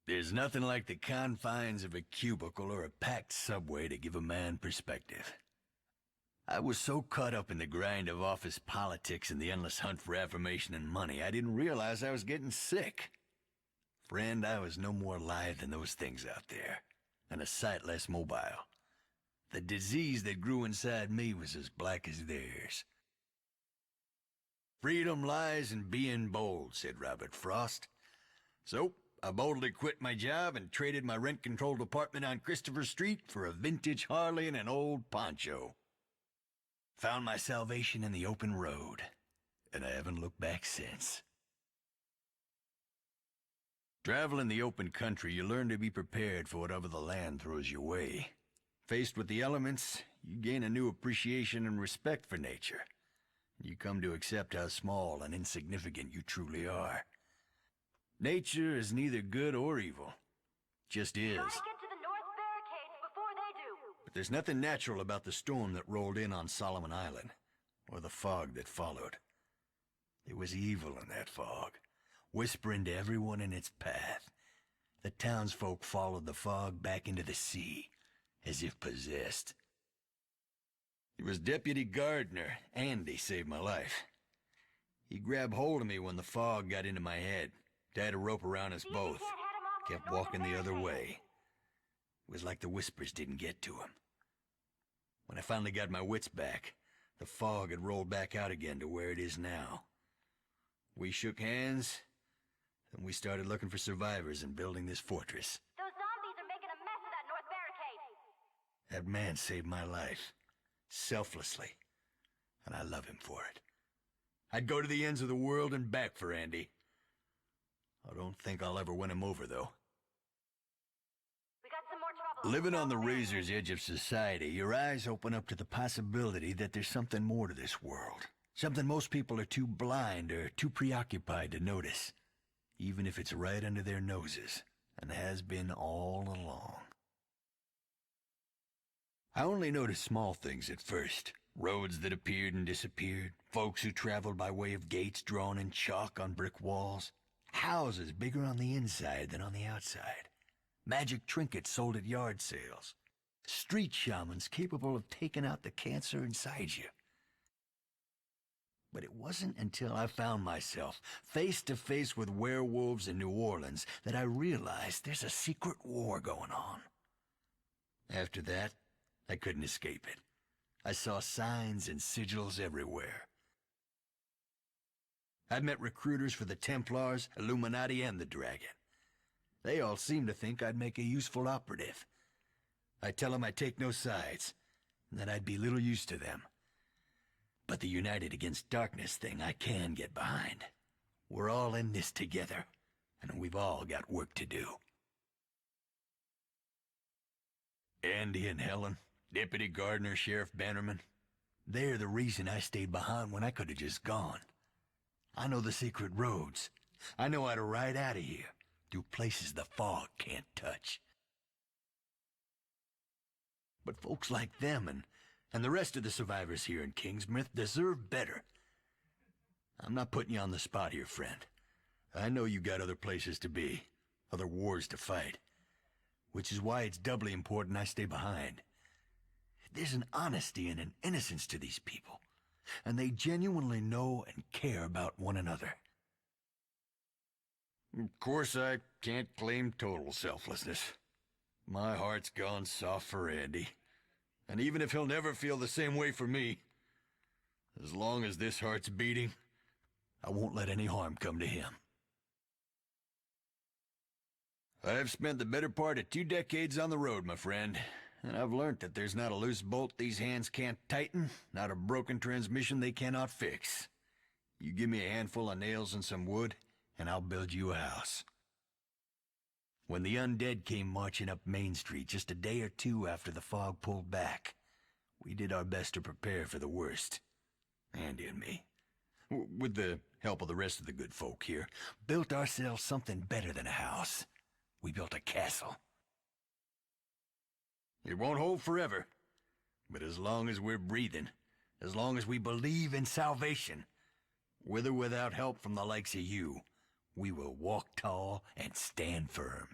There's nothing like the confines of a cubicle or a packed subway to give a man perspective. I was so caught up in the grind of office politics and the endless hunt for affirmation and money, I didn't realize I was getting sick. Friend, I was no more lithe than those things out there, and a sight less mobile. The disease that grew inside me was as black as theirs. Freedom lies in being bold, said Robert Frost. So, I boldly quit my job and traded my rent-controlled apartment on Christopher Street for a vintage Harley and an old poncho. Found my salvation in the open road, and I haven't looked back since. Travel in the open country, you learn to be prepared for whatever the land throws your way. Faced with the elements, you gain a new appreciation and respect for nature. You come to accept how small and insignificant you truly are. Nature is neither good or evil. Just is. Try to get to the north barricades before they do. But there's nothing natural about the storm that rolled in on Solomon Island, or the fog that followed. There was evil in that fog, whispering to everyone in its path. The townsfolk followed the fog back into the sea, as if possessed. It was Deputy Gardener, Andy, saved my life. He grabbed hold of me when the fog got into my head, tied a rope around us both, kept walking the other way. It was like the whispers didn't get to him. When I finally got my wits back, the fog had rolled back out again to where it is now. We shook hands, and we started looking for survivors and building this fortress. Those zombies are making a mess of that north barricade. That man saved my life, selflessly, and I love him for it. I'd go to the ends of the world and back for Andy. I don't think I'll ever win him over, though. We got some more trouble. Living on the razor's edge of society, your eyes open up to the possibility that there's something more to this world. Something most people are too blind or too preoccupied to notice, even if it's right under their noses, and has been all along. I only noticed small things at first. Roads that appeared and disappeared, folks who traveled by way of gates drawn in chalk on brick walls, houses bigger on the inside than on the outside, magic trinkets sold at yard sales, street shamans capable of taking out the cancer inside you. But it wasn't until I found myself face to face with werewolves in New Orleans that I realized there's a secret war going on. After that, I couldn't escape it. I saw signs and sigils everywhere. I'd met recruiters for the Templars, Illuminati, and the Dragon. They all seemed to think I'd make a useful operative. I'd tell them I'd take no sides, and that I'd be little use to them. But the United Against Darkness thing I can get behind. We're all in this together, and we've all got work to do. Andy and Helen, Deputy Gardener, Sheriff Bannerman, they're the reason I stayed behind when I could have just gone. I know the secret roads. I know how to ride out of here, through places the fog can't touch. But folks like them and the rest of the survivors here in Kingsmouth deserve better. I'm not putting you on the spot here, friend. I know you got other places to be, other wars to fight, which is why it's doubly important I stay behind. There's an honesty and an innocence to these people, and they genuinely know and care about one another. Of course, I can't claim total selflessness. My heart's gone soft for Andy, and even if he'll never feel the same way for me, as long as this heart's beating, I won't let any harm come to him. I've spent the better part of 2 decades on the road, my friend, and I've learned that there's not a loose bolt these hands can't tighten, not a broken transmission they cannot fix. You give me a handful of nails and some wood, and I'll build you a house. When the undead came marching up Main Street just a day or 2 after the fog pulled back, we did our best to prepare for the worst. Andy and me, with the help of the rest of the good folk here, built ourselves something better than a house. We built a castle. It won't hold forever, but as long as we're breathing, as long as we believe in salvation, with or without help from the likes of you, we will walk tall and stand firm.